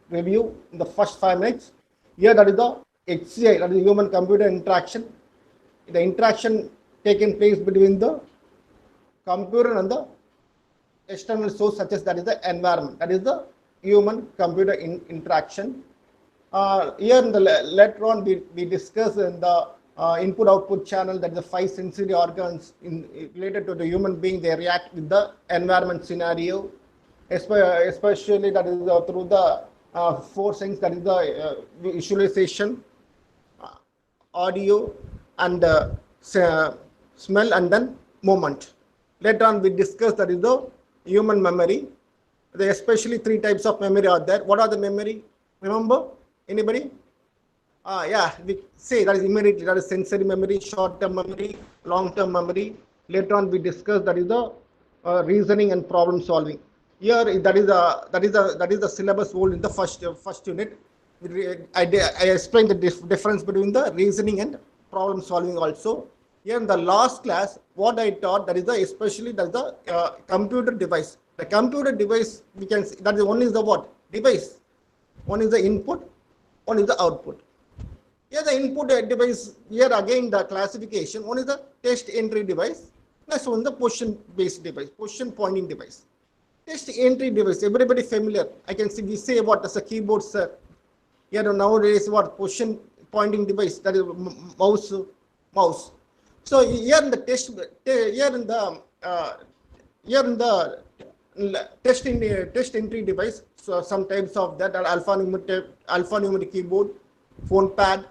review in the first 5 minutes. Here that is the HCI, that is human computer interaction. The interaction taking place between the computer and the external source such as that is the environment, that is the human computer interaction. Here in the later on we discuss in the input output channel, that the 5 sensory organs related to the human being, they react with the environment scenario, especially that is through the 4 senses, that is the visualization, audio, and smell, and then movement. Later on we discuss that is the human memory. There are especially 3 types of memory are there. What are the memory? Remember? Anybody? Yeah, we say that is immediately, that is sensory memory, short-term memory, long-term memory. Later on we discuss that is the reasoning and problem solving. Here that is the syllabus hold in the first unit. I explained the difference between the reasoning and problem solving also. Here in the last class, what I taught, that is the especially that is the computer device. The computer device, we can see that is one is the what? Device. One is the input, one is the output. Here the input device, here again the classification, one is the test entry device, next one the position based device, position pointing device. Test entry device, everybody familiar. I can see we say what as a keyboard, sir. Here nowadays what position pointing device, that is mouse. So here in the test, here in the test entry device, so some types of that are alphanumeric keyboard, phone pad,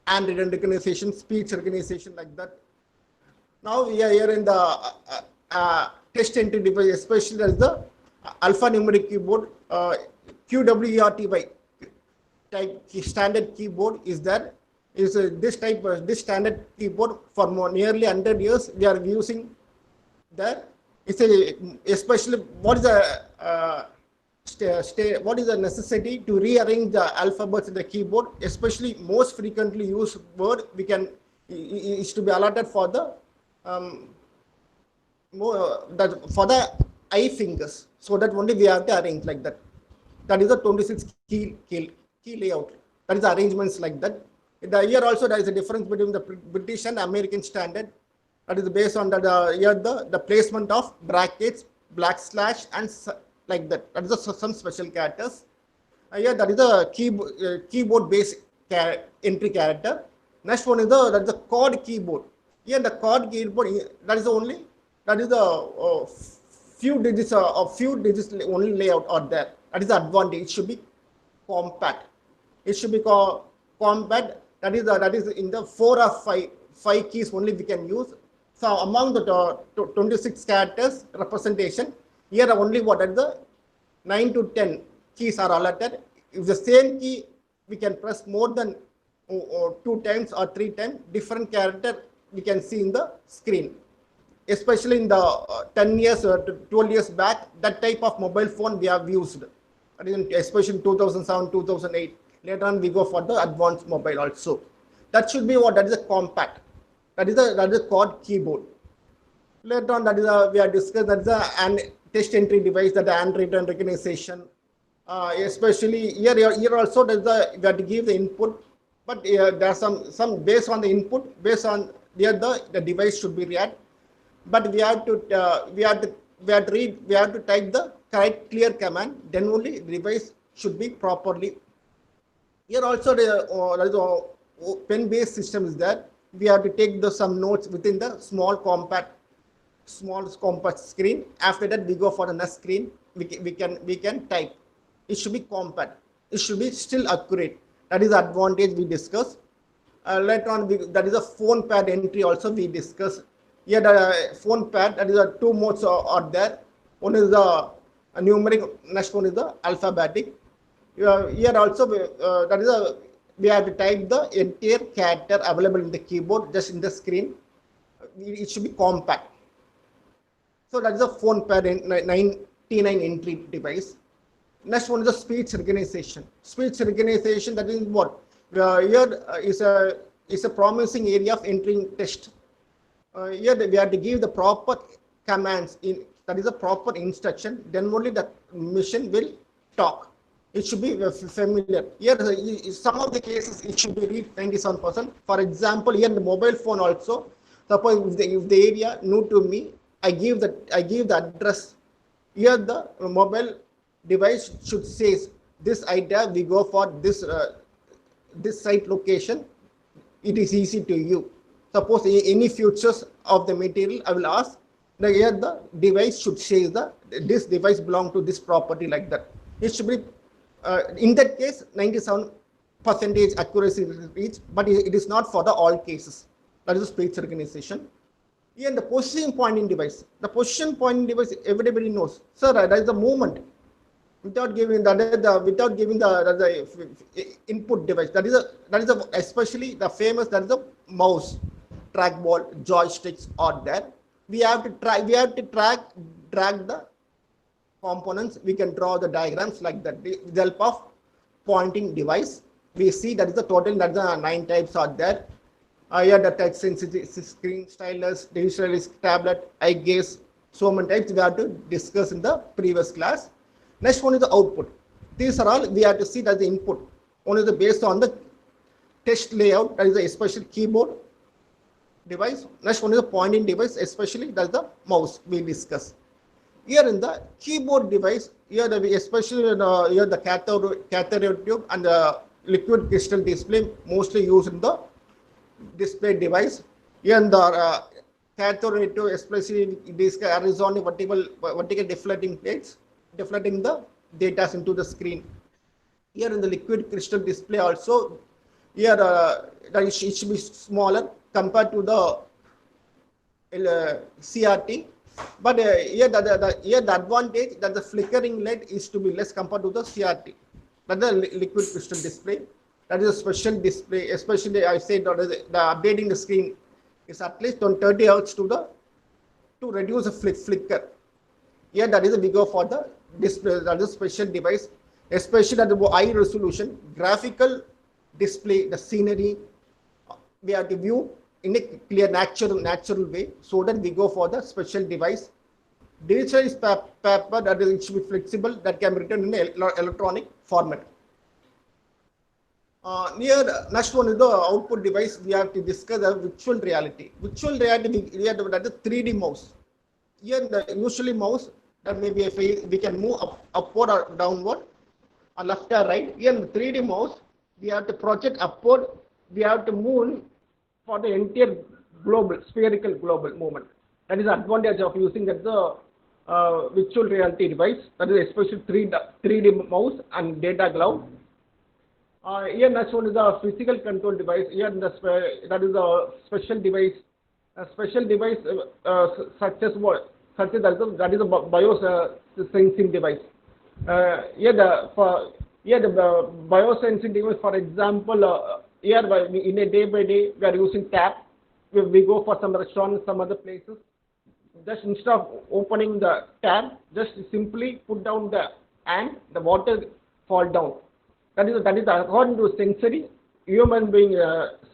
and recognition, speech recognition, like that. Now we are here in the test entry device, especially as the alphanumeric keyboard, QWERTY type standard keyboard is there. Is this standard keyboard for nearly 100 years we are using there. It's especially what is the necessity to rearrange the alphabets in the keyboard, especially most frequently used word we can is to be allotted for the for the eye fingers, so that only we have to arrange like that. That is the 26 key layout. That is the arrangements like that. Here also there is a difference between the British and American standard. That is based on here the placement of brackets, // and like that. That is some special characters. Here that is the keyboard based entry character. Next one is the chord keyboard. Here the chord keyboard, that is the few digits only layout are there. That is the advantage. It should be compact. It should be compact. That is in the 4 or 5 keys only we can use. So among the 26 characters representation, here only what are the 9 to 10 keys are allotted. If the same key we can press more than 2 times or 3 times, different character we can see in the screen. Especially in the 10 years or 12 years back, that type of mobile phone we have used. Especially in 2007, 2008. Later on we go for the advanced mobile also. That should be what? That is a compact. That is a chord keyboard. Later on, that is we are discussed that is a test entry device, that the handwritten recognition. Especially here also we have to give the input, but there are some based on the input, based on here the device should be read, but we have to type the correct clear command, then only the device should be properly. Here also there is a pen based system is there. We have to take some notes within the small compact screen. After that we go for the next screen. We can type. It should be compact. It should be still accurate. That is the advantage we discuss. Later on that is a phone pad entry also we discuss. Here the phone pad, that is the 2 modes are there. One is the numeric, next one is the alphabetic. Here also that is we have to type the entire character available in the keyboard just in the screen. It should be compact. So that is a phone pad 99 entry device. Next one is the speech recognition. Speech recognition, that is what? Here is a promising area of entering test. Here we have to give the proper commands, that is a proper instruction, then only the machine will talk. it should be familiar. Here, some of the cases, it should be read 97%. For example, here in the mobile phone also, suppose if the area new to me, I give the address. Here the mobile device should say this idea, we go for this site location. It is easy to you. Suppose any features of the material, I will ask. Here the device should say this device belong to this property, like that. It should be in that case 97% accuracy is reached, but it is not for the all cases. That is speech recognition. Here the position pointing device. The position pointing device, everybody knows. Sir, that is the movement without giving the input device. That is especially the famous, that is the mouse, trackball, joysticks are there. We have to drag the components. We can draw the diagrams like that with the help of pointing device. We see that is the total, that is the 9 types are there. Here the touch sensitive screen, stylus, digital tablet, eye gaze, so many types we have to discuss in the previous class. Next one is the output. These are all we have to see that the input. One is based on the text layout, that is a special keyboard device. Next one is the pointing device, especially that's the mouse we discuss. Here in the keyboard device, here especially here the cathode tube and the liquid crystal display mostly used in the display device. Here in the cathode tube, especially this horizontal vertical deflecting plates, deflecting the data into the screen. Here in the liquid crystal display also, here it should be smaller compared to the CRT. But here the advantage that the flickering light is to be less compared to the CRT. That is the liquid crystal display. That is a special display. Especially I said that the updating the screen is at least on 30 Hz to reduce the flicker. Here that is we go for the display. That is a special device. Especially at the high resolution graphical display, the scenery we have to view in a clear natural way, so that we go for the special device. Digital paper, that is, it should be flexible, that can be written in electronic format. Next one is the output device. We have to discuss the virtual reality. Virtual reality, we have that is 3D mouse. Here the usually mouse that maybe we can move upward or downward or left or right. Here in the 3D mouse, we have to project upward. We have to move for the entire spherical global movement. That is the advantage of using the virtual reality device. That is especially 3D mouse and data glove. Here next one is the physical control device. Here that is a special device. A special device such as what? That is a biosensing device. Here the biosensing device, for example. Here, in a day by day, we are using tap. We go for some restaurants, some other places. Just instead of opening the tap, just simply put down the hand, the water fall down. That is according to sensory human being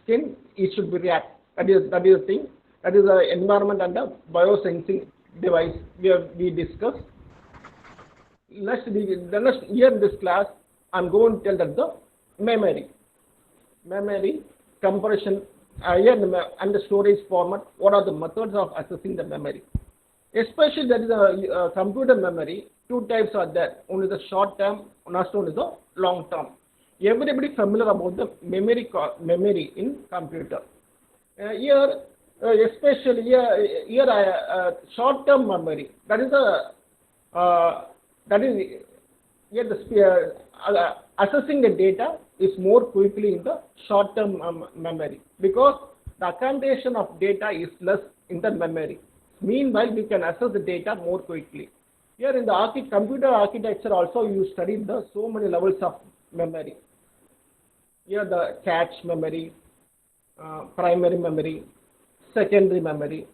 skin, it should be react. That is the thing. That is the environment and the biosensing device we discussed. Here in this class, I'm going to tell that the memory compression and the storage format. What are the methods of accessing the memory? Especially there is a computer memory. 2 types are there. One is the short term, next one is the long term. Everybody familiar about the memory in computer. Here especially short term memory. That is here the accessing the data is more quickly in the short term memory, because the accommodation of data is less in the memory. Meanwhile, we can access the data more quickly. Here in the computer architecture also, you studied the so many levels of memory. Here the cache memory, primary memory, secondary memory.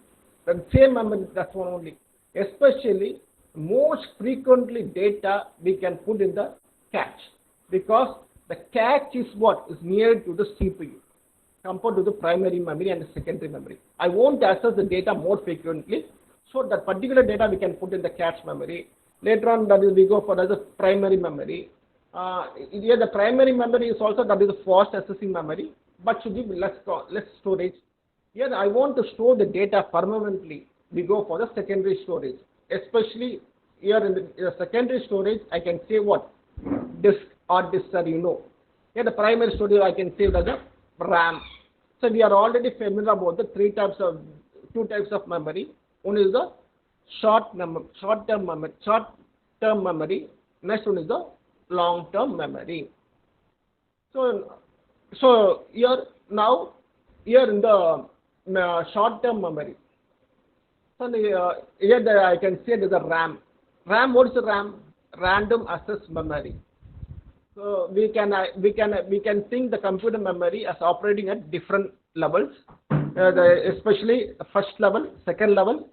The same memory, that's one only. Especially most frequently data we can put in the cache, because the cache is what is near to the CPU compared to the primary memory and the secondary memory. I want to access the data more frequently, so that particular data we can put in the cache memory. Later on, that is we go for the primary memory. Here the primary memory is also that is a fast accessing memory, but should be less storage. Here I want to store the data permanently. We go for the secondary storage, especially here in the secondary storage. I can say what disk or disk, Here the primary storage I can say as a RAM. So we are already familiar about the two types of memory. One is the short-term memory. Next one is the long-term memory. So here in the short-term memory. So here I can say there's a RAM. RAM, what is the RAM? Random access memory. So we can think the computer memory as operating at different levels, especially first level, second level,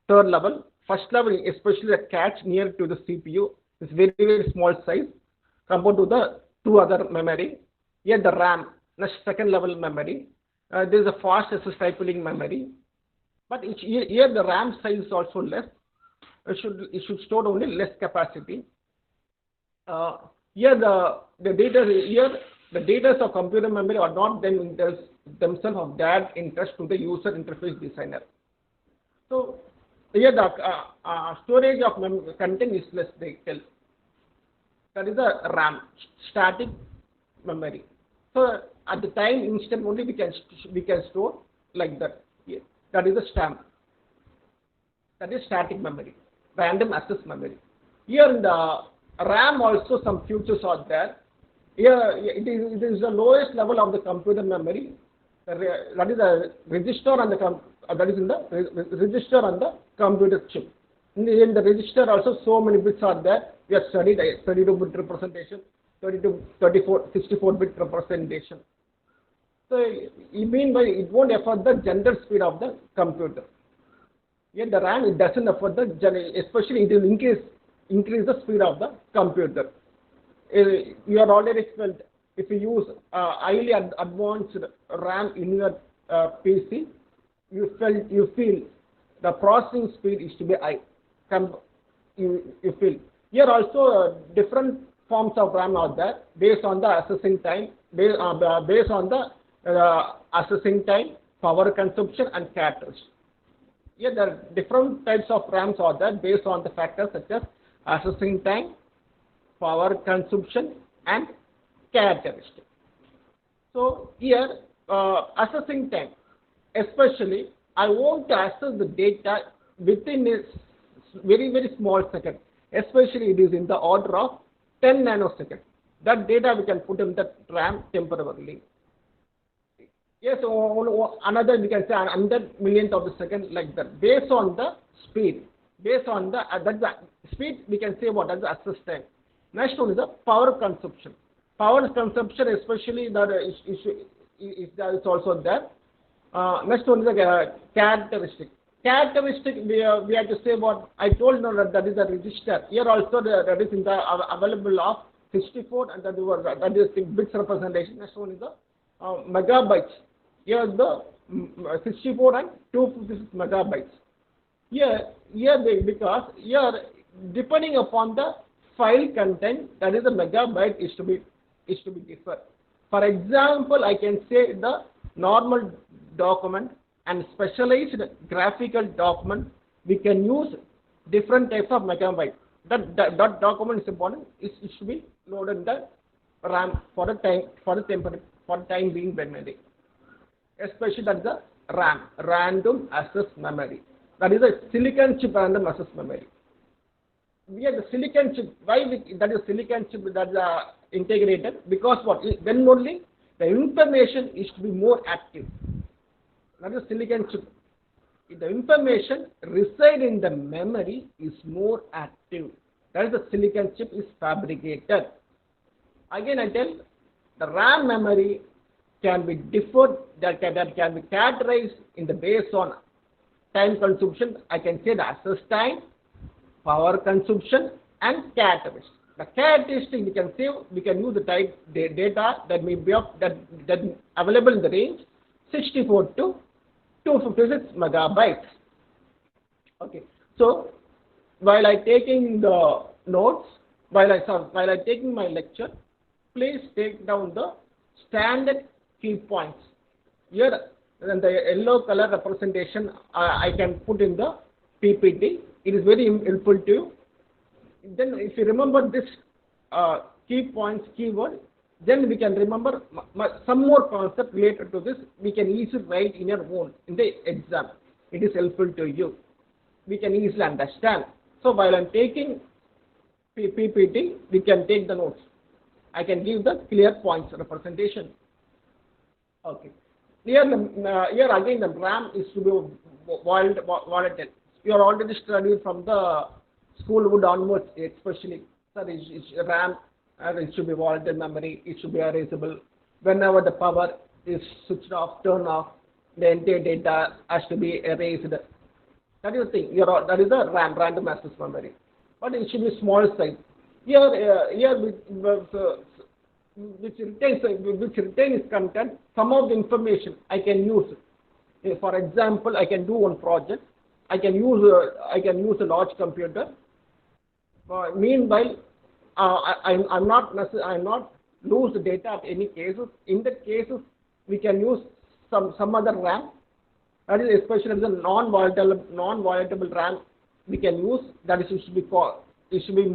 third level. First level, especially the cache near to the CPU, is very small size compared to the two other memory. Here the RAM, the second level memory. There is a fast access type-learning memory, but here the RAM size is also less. It should store only less capacity. Here the data of computer memory are not themselves of that interest to the user interface designer. So here the storage of content is less vehicle. That is the RAM, static memory. So at the time instant only we can store like that. Yeah. That is the STAM. That is static memory, random access memory. Here in the RAM also some features are there. Here it is the lowest level of the computer memory. That is a register on the register on the computer chip. In the register also so many bits are there. We have studied 32-bit representation, 64-bit representation. So you mean by it won't affect the general speed of the computer. Yet the RAM, it doesn't affect especially it will increase the speed of the computer. You are already felt if you use highly advanced RAM in your PC, you feel the processing speed is to be high. You feel here also different forms of RAM are there based on the accessing time, based on the accessing time, power consumption, and characteristics. Here there are different types of RAMs are there based on the factors such as accessing time, power consumption, and characteristics. So here accessing time, especially I want to access the data within a very small second, especially it is in the order of 10 nanoseconds. That data we can put in the RAM temporarily. Yes, another we can say 100 millionth of a second like that, based on the speed. Based on the speed, we can say what as the access time. Next one is the power consumption. Power consumption, especially that is also there. Next one is the characteristic. Characteristic, we have to say what I told now that is a register. Here also that is in the available of 64 and that is the bits representation. Next one is the megabytes. Here the 64 and 256 megabytes. Because here depending upon the file content, that is the megabyte is to be different. For example, I can say the normal document and specialized graphical document, we can use different types of megabyte. That document is important. It should be loaded in the RAM for the time being memory. Especially that is the RAM, random access memory. That is a silicon chip random access memory. We have the silicon chip. Why that is silicon chip that is integrated? Because then only the information is to be more active. That is silicon chip. If the information reside in the memory is more active. That is the silicon chip is fabricated. Again I tell the RAM memory can be differed, that can be characterized in the based on time consumption. I can say the access time, power consumption, and characteristics. The characteristic we can use the data that may be that available in the range 64 to 256 megabytes. Okay. So while I taking the notes, while I taking my lecture, please take down the standard key points. Here, and the yellow color representation I can put in the PPT. It is very helpful to you. Then, if you remember this key points keyword, then we can remember some more concept related to this. We can easily write in your own in the exam. It is helpful to you. We can easily understand. So while I'm taking PPT, we can take the notes. I can give the clear points representation. Okay. Here again the RAM is to be volatile. You are already studied from the schoolhood onwards, especially. Sir, RAM it should be volatile memory. It should be erasable. Whenever the power is switched off, turn off, the entire data has to be erased. That is the thing. That is the RAM, random access memory. But it should be small size. Here which retains content, some of the information I can use. For example, I can do one project. I can use a large computer. Meanwhile, I'm not lose the data at any cases. In that cases, we can use some other RAM. That is especially the non-volatile RAM we can use. That is it should be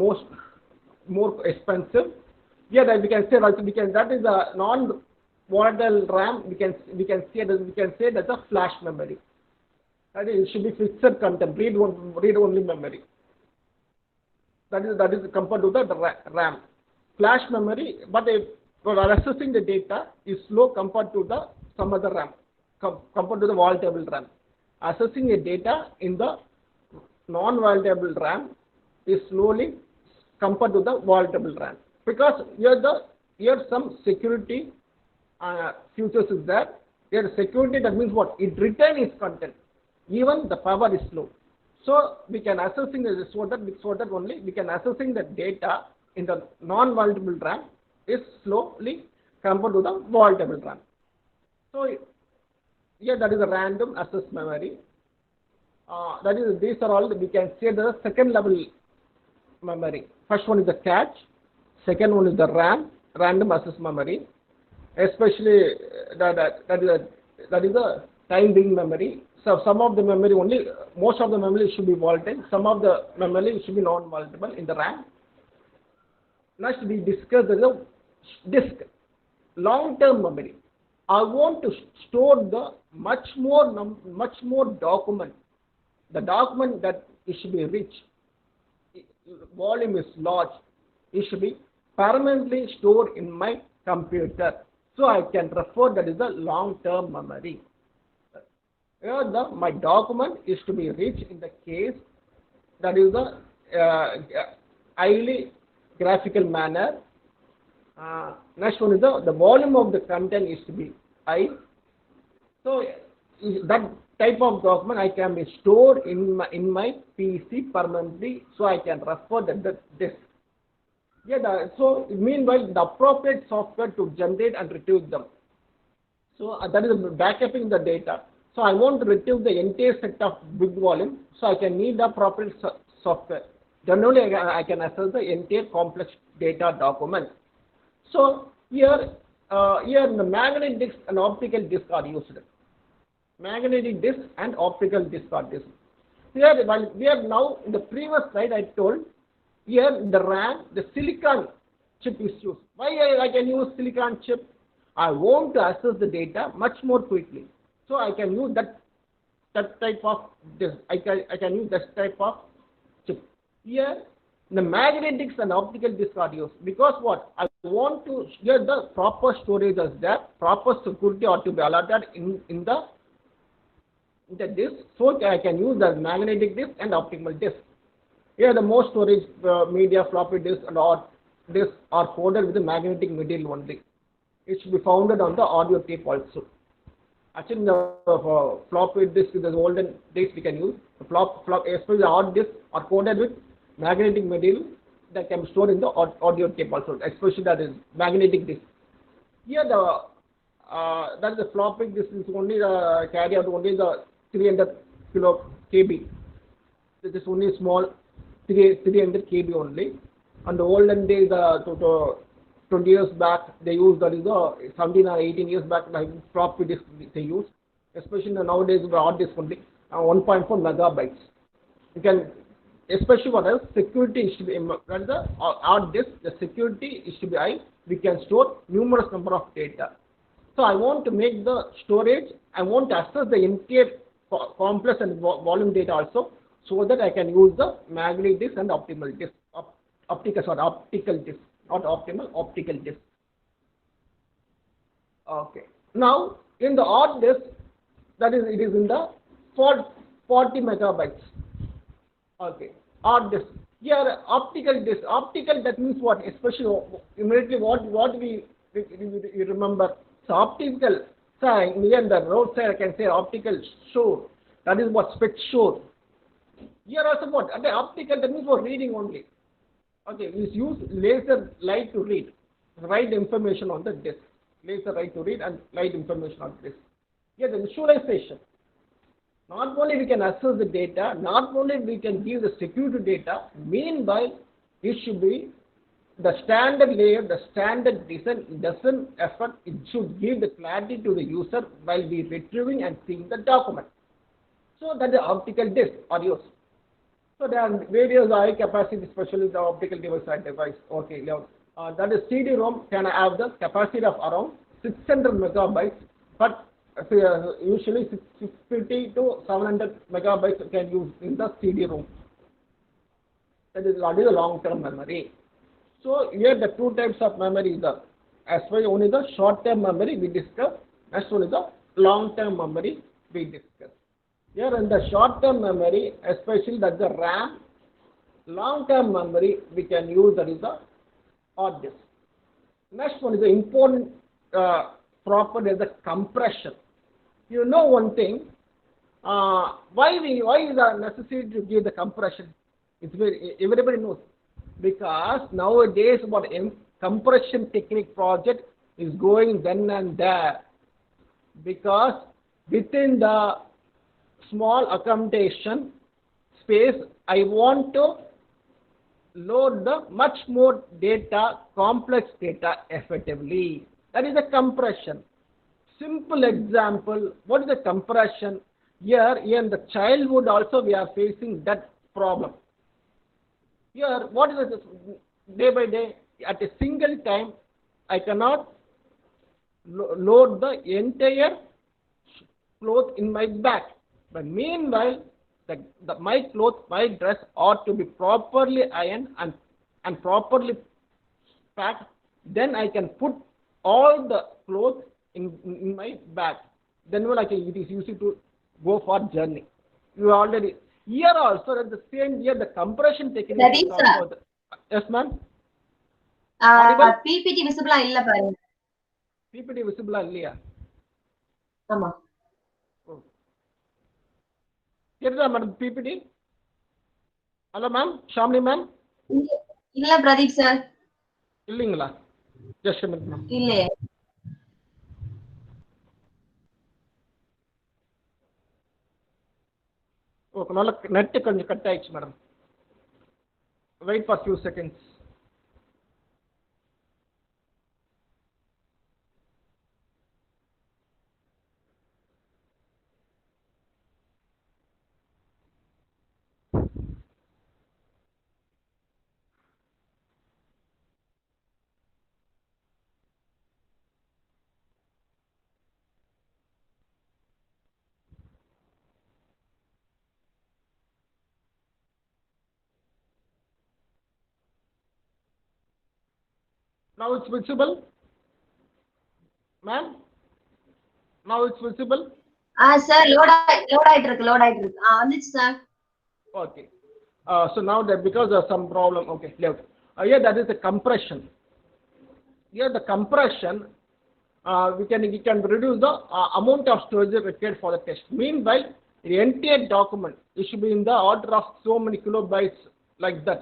more expensive. Yeah, that we can say that is a non-volatile RAM. We can say that's a flash memory. That is, it should be fixed content, read-only memory. That is compared to the RAM. Flash memory, but accessing the data is slow compared to some other RAM, compared to the volatile RAM. Accessing the data in the non-volatile RAM is slowly compared to the volatile RAM. Because here some security features is there. Here security, that means what? It retains its content. Even the power is slow. So we can assessing so that only we can assessing the data in the non-volatile RAM is slowly compared to the volatile RAM. So here that is a random access memory. These are all we can say the second level memory. First one is the cache. Second one is the RAM, random access memory. Especially that is a time being memory. So some of the memory only, most of the memory should be volatile. Some of the memory should be non-volatile in the RAM. Next we discuss the disk, long-term memory. I want to store the much more document. The document that it should be rich, volume is large. It should be permanently stored in my computer. So I can refer that is the long-term memory. Here my document is to be rich in the case that is the highly graphical manner. Next one is the volume of the content is to be high. So that type of document I can be stored in my PC permanently, so I can refer the disk. So meanwhile the appropriate software to generate and retrieve them. So that is backupping the data. So I want to retrieve the entire set of big volume, so I can need the appropriate software. Generally, I can access the entire complex data document. So here the magnetic disk and optical disk are used. Magnetic disk and optical disk are used. Here, while we are now in the previous slide, I told here the RAM, the silicon chip is used. Why I can use silicon chip? I want to access the data much more quickly. So I can use that type of disk. I can use that type of chip. Here the magnetics and optical disc are used because what? I want to get the proper storage as there, proper security ought to be allotted in the disk, so I can use the magnetic disk and optical disk. Here the most storage media, floppy disk and disk are coded with the magnetic material only. It should be founded on the audio tape also. Actually, the floppy disk is the olden disk we can use. The especially the hard disk are coded with magnetic material that can be stored in the audio tape also, especially that is magnetic disk. Here that is the floppy disk is only carry out only the 300 kb. This is only small 300 kb only. On the olden days, to 20 years back, they used that is the 17 or 18 years back, like floppy disk they use, especially nowadays the hard disk only 1.4 megabytes. You can, especially for us, security is to be that is the hard disk. The security is to be high. We can store numerous number of data. So I want to make the storage. I want to access the entire complex and volume data also, so that I can use the magnetic disk and optical disk, optical disk, not optimal, optical disk. Okay. Now in the hard disk, that is, it is in the 40 megabytes. Okay. Hard disk. Here optical disk. Optical, that means what? Especially immediately what we remember. So optical. So near the roadside I can say optical shore. That is what spec shore. Here also what? Okay, optical, that means for reading only. Okay, we use laser light to read, write information on the disk. Laser light to read and write information on the disk. Here the visualization. Not only we can access the data, not only we can give the security data, meanwhile it should be the standard layer, the standard design. It doesn't affect, it should give the clarity to the user while we retrieving and seeing the document. So that is optical disk are used. So there are various high capacity, especially the optical device. Okay, that is CD-ROM can have the capacity of around 600 megabytes, but usually 650 to 700 megabytes can use in the CD-ROM. That is the long-term memory. So here the two types of memory is the, as well only the short-term memory we discussed, as well as the long-term memory we discussed. Here in the short-term memory, especially that the RAM, long-term memory we can use, that is the hard disk. Next one is the important property is the compression. You know one thing, why is it necessary to give the compression? It's everybody knows, because nowadays what compression technique project is going then and there, because within the small accommodation space I want to load the much more data, complex data effectively. That is a compression. Simple example, what is the compression? Here in the childhood also we are facing that problem. Here what is it? Day by day at a single time I cannot load the entire cloth in my bag. But meanwhile, my clothes, my dress ought to be properly ironed and properly packed. Then I can put all the clothes in my bag. Then it is easy to go for journey. You already here also at the same year the compression technique. That is also yes, ma'am. PPT visible illa parunga. PPT visible இல்லையா? ஆமா. Here madam PPT. Hello ma'am, Shamini ma'am. இல்ல Pradeep sir. இல்லீங்களா? Just a minute ma'am. இல்லையே. Okay, நல்ல net கொஞ்சம் cut ஆயிடுச்சு madam. Wait for few seconds. Now it's visible, ma'am. Now it's visible. Sir, load ஆயிட்டு இருக்கு. வந்துச்சு sir. Okay. So now that because of some problem, okay, left. Here that is the compression. Here the compression, we can reduce the amount of storage required for the test. Meanwhile, the entire document it should be in the order of so many kilobytes like that.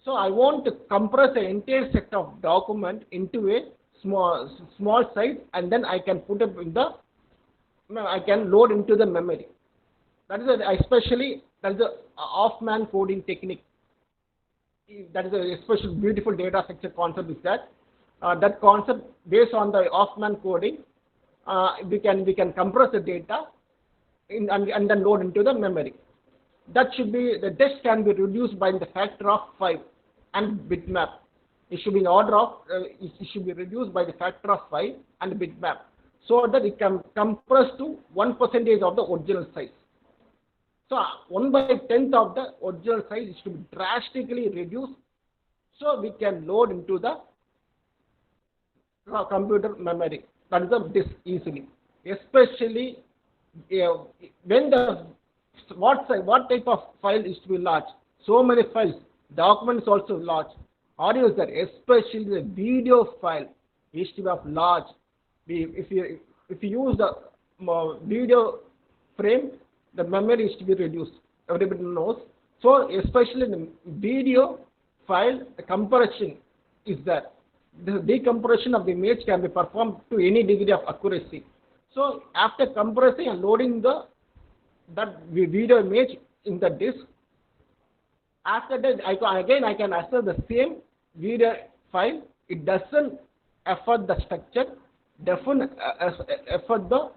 So I want to compress the entire set of document into a small size, and then I can put it in the, I can load into the memory. That is especially that is the Hoffman coding technique. that is a special beautiful data structure concept is that that concept based on the Hoffman coding, we can compress the data and then load into the memory. That should be, the disk can be reduced by the factor of 5, and bitmap. It should be in order of, it should be reduced by the factor of 5 and bitmap, so that it can compress to 1% of the original size. So 1/10 of the original size is to be drastically reduced, so we can load into the computer memory, that is the disk, easily. Especially when the what type of file is to be large. So many files, documents also large. Audio is there, especially the video file is to be of large. If you use the video frame, the memory is to be reduced. Everybody knows. So especially the video file, the compression is there. The decompression of the image can be performed to any degree of accuracy. So after compressing and loading that video image in the disk, after that I can access the same video file. It doesn't affect the structure, doesn't affect the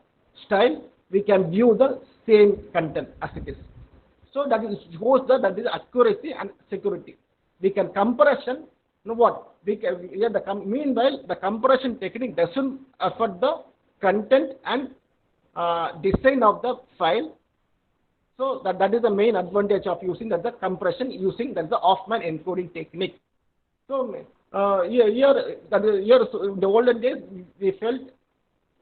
style. We can view the same content as it is. So that shows that is accuracy and security. We can compression. You know what? Meanwhile, the compression technique doesn't affect the content and design of the file. So that is the main advantage of using the compression, using the Hoffman encoding technique. So here in the olden days we felt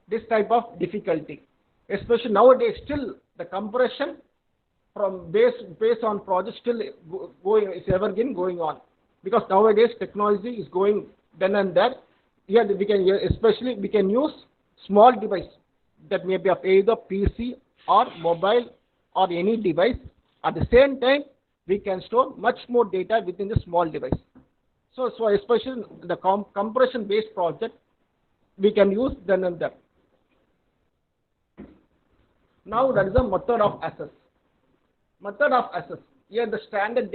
this type of difficulty, especially nowadays. Still the compression from based on project still is evergreen going on, because nowadays technology is going then and there. Here we can use small device that may be of either PC or mobile or any device. At the same time, we can store much more data within the small device. So especially the compression based project, we can use then and there. Now that is the method of access. Here the standard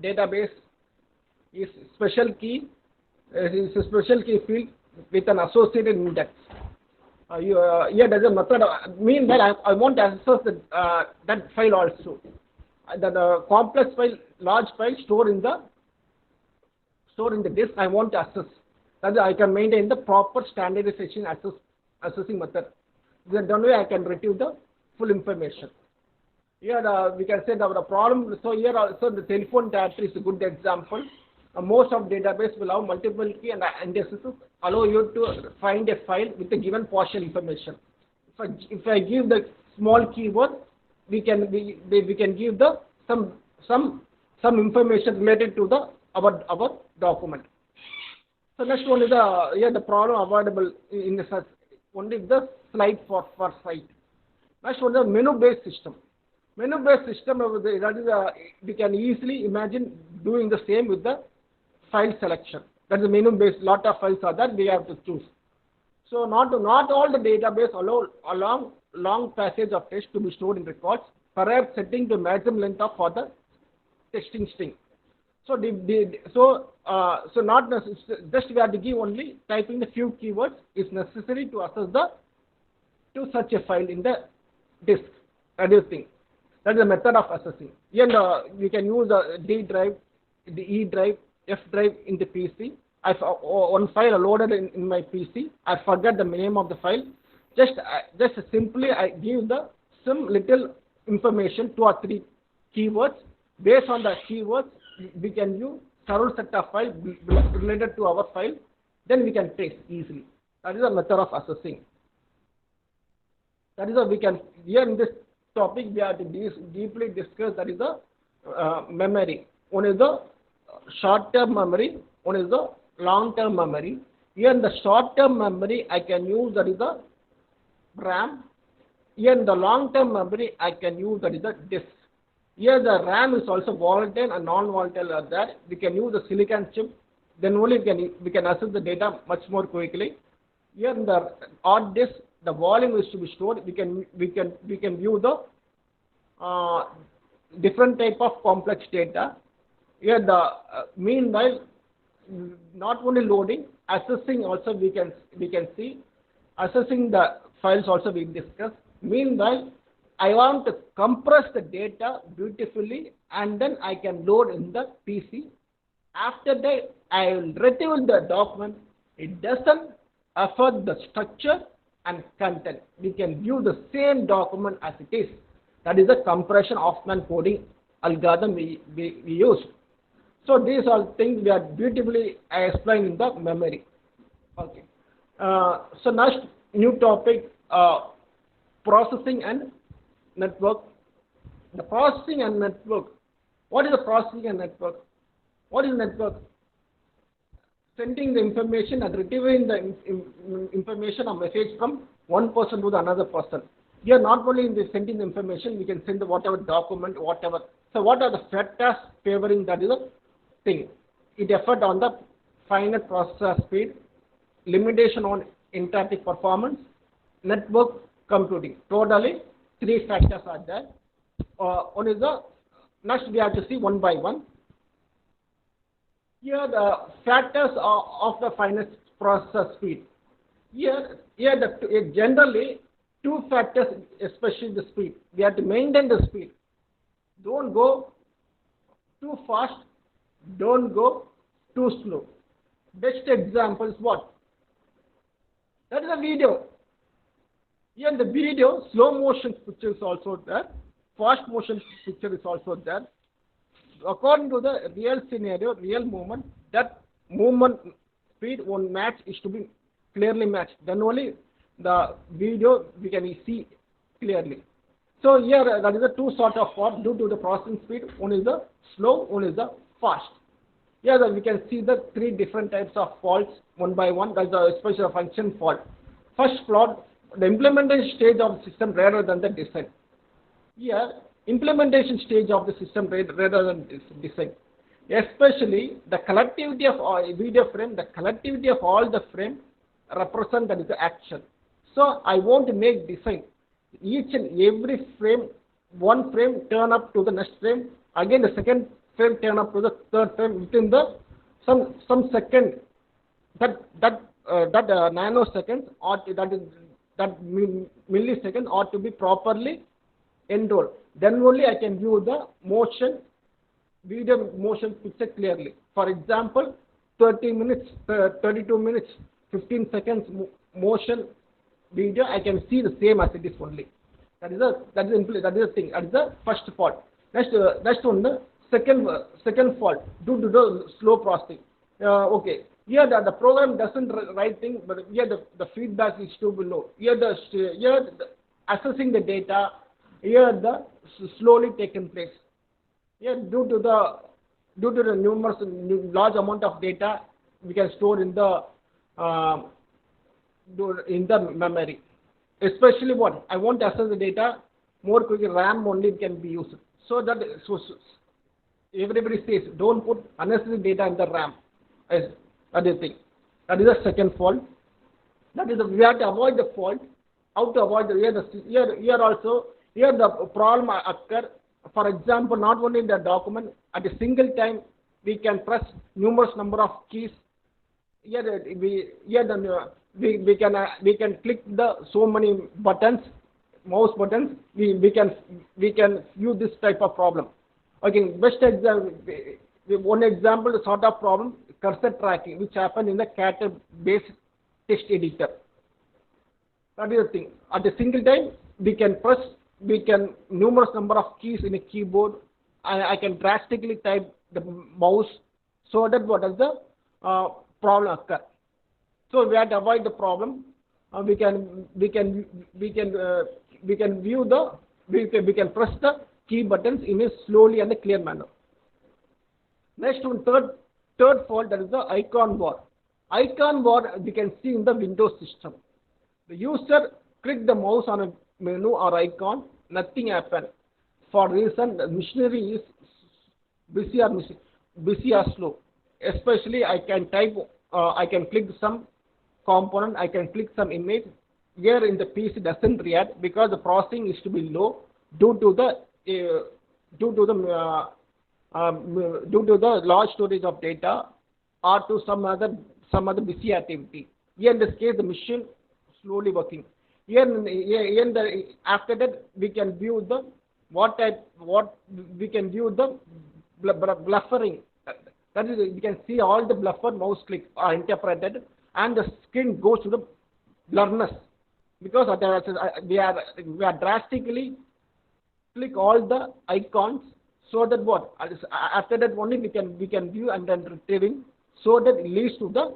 database is special key. Is a special key field with an associated index. Here there's a method. Meanwhile, I want to access that file also. The complex file, large file stored in the disk. I want to access. That is, I can maintain the proper standardization accessing method. That way I can retrieve the full information. Here we can say that the problem. So here also the telephone directory is a good example. Most of database will have multiple key and indices allow you to find a file with a given partial information. If I give the small keyword, we can give the some information related to our document. So next one is the problem avoidable in the only the slide for site. Next one is the menu-based system. Menu-based system, that is we can easily imagine doing the same with the file selection. That is the menu-based. Lot of files are there, we have to choose. So not all the database allow long passage of text to be stored in records, perhaps setting the maximum length for the texting string. So not necessary, just we have to give only typing the few keywords is necessary to access to such a file in the disk. That is the thing. That is the method of accessing. Here we can use the D drive, the E drive, F drive in the PC. One file loaded in my PC. I forget the name of the file. Just simply I give some little information, 2 or 3 keywords. Based on the keywords, we can use several set of files related to our file. Then we can trace easily. That is the method of accessing. That is we can here in this topic we have to deeply discuss. That is the memory. One is the short-term memory. One is the long-term memory. Here in the short-term memory, I can use that is the RAM. Here in the long-term memory, I can use that is the disk. Here the RAM is also volatile and non-volatile are there. We can use the silicon chip. Then only we can access the data much more quickly. Here in the hard disk, the volume is to be stored. We can view the different type of complex data. Here the meanwhile, not only loading, accessing also we can see, accessing the files also we discuss. Meanwhile, I want to compress the data beautifully and then I can load in the PC. After that, I will retrieve the document. It doesn't affect the structure and content. We can view the same document as it is. That is the compression Hoffman coding algorithm we use. So these are things we are beautifully explained in the memory. Okay. So next new topic, processing and network. The processing and network. What is the processing and network? What is network? Sending the information and retrieving the information or message from one person to the another person. Here not only in the sending the information, we can send the whatever document, whatever. So what are the factors favoring that is a thing? It effect on the finite processor speed, limitation on interactive performance, network computing. Totally 3 factors are there. One is the, next we have to see one by one. Here the factors of the finite processor speed. Here generally 2 factors, especially the speed. We have to maintain the speed. Don't go too fast. Don't go too slow. Best example is what? That is a video. Here in the video, slow motion picture is also there. Fast motion picture is also there. According to the real scenario, real movement, that movement speed one match is to be clearly matched. Then only the video we can see clearly. So here that is the 2 sort of fault due to the processing speed. One is the slow, one is the fast. Here we can see the 3 different types of faults one by one. That's the special function fault. First fault, the implementation stage of the system rather than the design. Here, implementation stage of the system rather than design. Especially the collectivity of video frame, the collectivity of all the frame represent that is the action. So I want to make design. Each and every frame, one frame turn up to the next frame, again the second frame turn up to the third frame within the some second, that nanosecond or that millisecond ought to be properly enrolled. Then only I can view the motion, video motion picture clearly. For example, 30 minutes, 32 minutes, 15 seconds motion video, I can see the same as it is only. That is the thing. That is the first fault. Next one, the second fault due to the slow processing. Okay. Here the program doesn't write thing, but here the feedback is too low. Here assessing the data, here the slowly taken place. Here due to the numerous large amount of data we can store in the memory. Especially what I want to access the data more quickly, RAM only can be used. So that everybody says don't put unnecessary data in the RAM. That is the thing. That is the second fault. That is we have to avoid the fault. How to avoid here the problem occur. For example, not only in the document, at a single time we can press numerous number of keys. Here we can click the so many buttons, mouse buttons. We can view this type of problem. Okay, best example. One example, the sort of problem, cursor tracking, which happened in the cat-based text editor. That is the thing. At a single time, we can numerous number of keys in a keyboard. I can drastically type the mouse, so that what does the problem occur. So we have to avoid the problem. We can press the key buttons in a slowly and a clear manner. Next one, third fault, that is the icon bar. Icon bar we can see in the Windows system. The user click the mouse on a menu or icon, nothing happen. For reason the machinery is busy or slow. Especially I can type, I can click some component, I can click some image. Here in the PC doesn't react because the processing is to be low due to the due to the large storage of data or to some other busy activity. Here in this case, the machine slowly working. Here after that we can view the bluffering. That is, we can see all the bluffer mouse click are interpreted, and the screen goes to the blurriness, because we are drastically click all the icons, so that what after that only we can view and then retrieving, so that it leads to the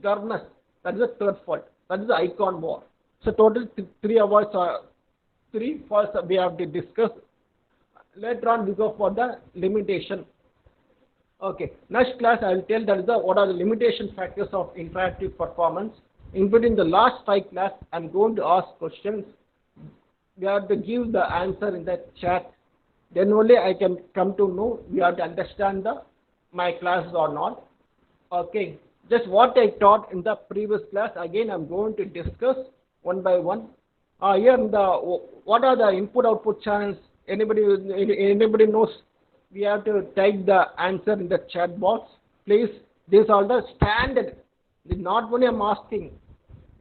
blurriness. That is the third fault. That is the icon war. So total 3 hours or 3 faults we have to discuss. Later on we go for the limitation. Okay, next class I will tell that is what are the limitation factors of interactive performance. Including the last 5 class, I am going to ask questions. We have to give the answer in the chat. Then only I can come to know we have to understand my classes or not. Okay, just what I taught in the previous class, again I am going to discuss one by one. Here what are the input-output channels? Anybody knows? We have to type the answer in the chat box. Please, these are the standard. Not only I'm asking,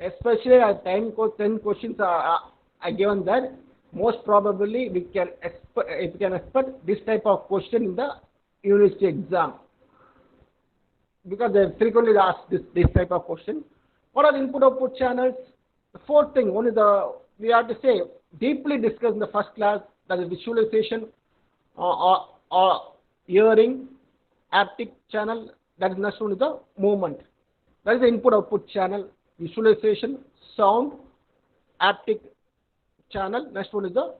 especially at 10 questions are given that. Most probably we can expect this type of question in the university exam, because they frequently ask this type of question. What are the input-output channels? The fourth thing, one is we have to say deeply discuss in the first class, that is visualization or hearing, haptic channel. That is next one is the movement. That is the input-output channel, visualization, sound, haptic channel. Next one is the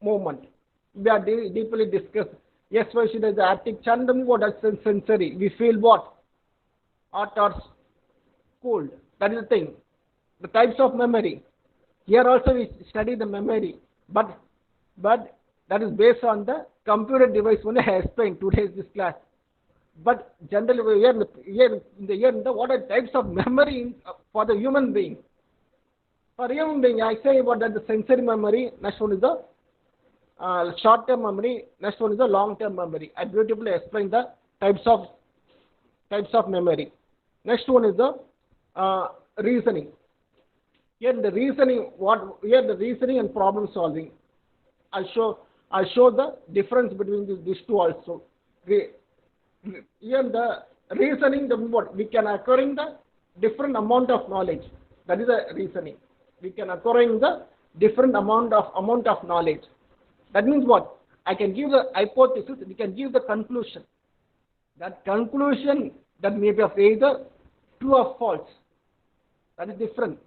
movement. We are deeply discussed. Yes, why should the haptic channel? What is sensory? We feel what? Hot or cold. That is the thing. The types of memory. Here also we study the memory, but that is based on the computer device only I explained today's this class. But generally here what are types of memory for the human being? For human being, I say what is the sensory memory. Next one is the short-term memory. Next one is the long-term memory. I beautifully explained the types of memory. Next one is the reasoning. Here the reasoning and problem solving. I show the difference between these two also. Here the reasoning, we can acquiring the different amount of knowledge. That is the reasoning. We can acquiring the different amount of knowledge. That means what? I can give the hypothesis. We can give the conclusion. That conclusion that may be of either true or false. That is different,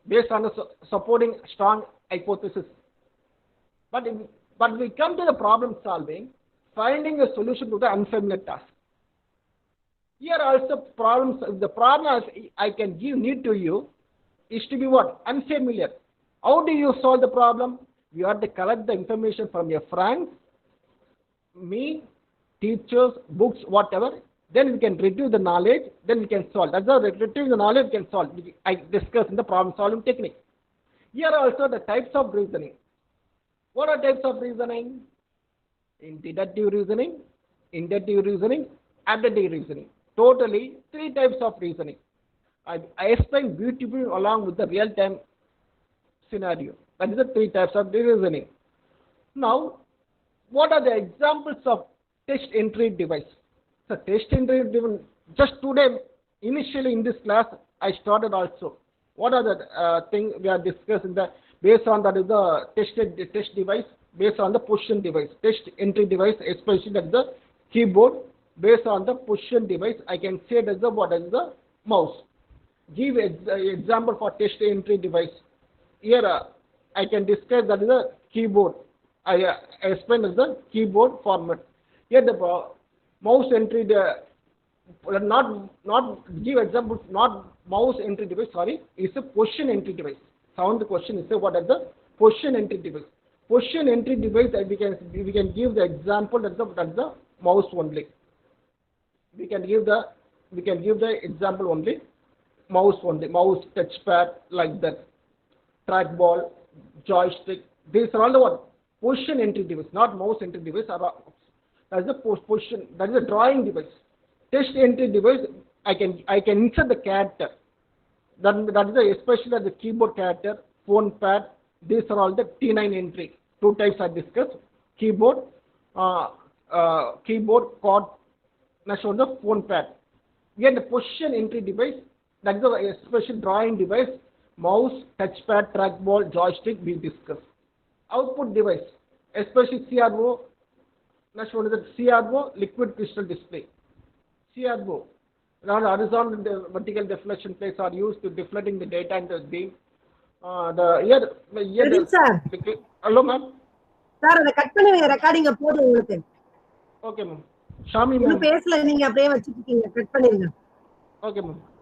based on a supporting strong hypothesis. But we come to the problem solving, finding a solution to the unfamiliar task. Here also the problem I can need to you is to be what? Unfamiliar. How do you solve the problem? You have to collect the information from your friends, me, teachers, books, whatever. Then we can retrieve the knowledge, then we can solve. That's how retrieve the knowledge we can solve. I discuss in the problem solving technique. Here also the types of reasoning. What are types of reasoning? Deductive reasoning, inductive reasoning, additive reasoning. Totally 3 types of reasoning. I explained beautifully along with the real-time scenario. That is the 3 types of reasoning. Now, what are the examples of test entry device? So test entry device, just today, initially in this class, I started also. What are the things we are discussing? Based on that is the test device, based on the position device, test entry device, especially that is the keyboard. Based on the position device, I can say that what is the mouse. Give example for test entry device. Here I can discuss that is the keyboard. I explain as the keyboard format. Here the mouse entry, not give examples, not mouse entry device, sorry, it's a position entry device. Sound the question is what is the position entry device. Position entry device, we can give the example that's the mouse only. We can give the example only, mouse touchpad, like that, trackball, joystick. These are all the what? Position entry device, not mouse entry device. as a position, that is a drawing device. Text entry device, I can insert the character. That is especially the keyboard character, phone pad. These are all the T9 entry. Two types I discussed: keyboard, keyboard chord. Next one the phone pad. Here the position entry device, that is a special drawing device. Mouse, touchpad, trackball, joystick we discussed. Output device, especially CRO. Next one is the CRO, liquid crystal display. CRO, horizontal and vertical deflection plates are used to deflecting the data in the beam. Pradeep sir. Hello ma'am. Sir அதை cut பண்ணுங்க, recording போதும் உங்களுக்கு. Okay ma'am. Shami இன்னும் ma'am. பேசல, நீங்க அப்படியே வச்சிருக்கீங்க, cut பண்ணிருங்க. Okay ma'am.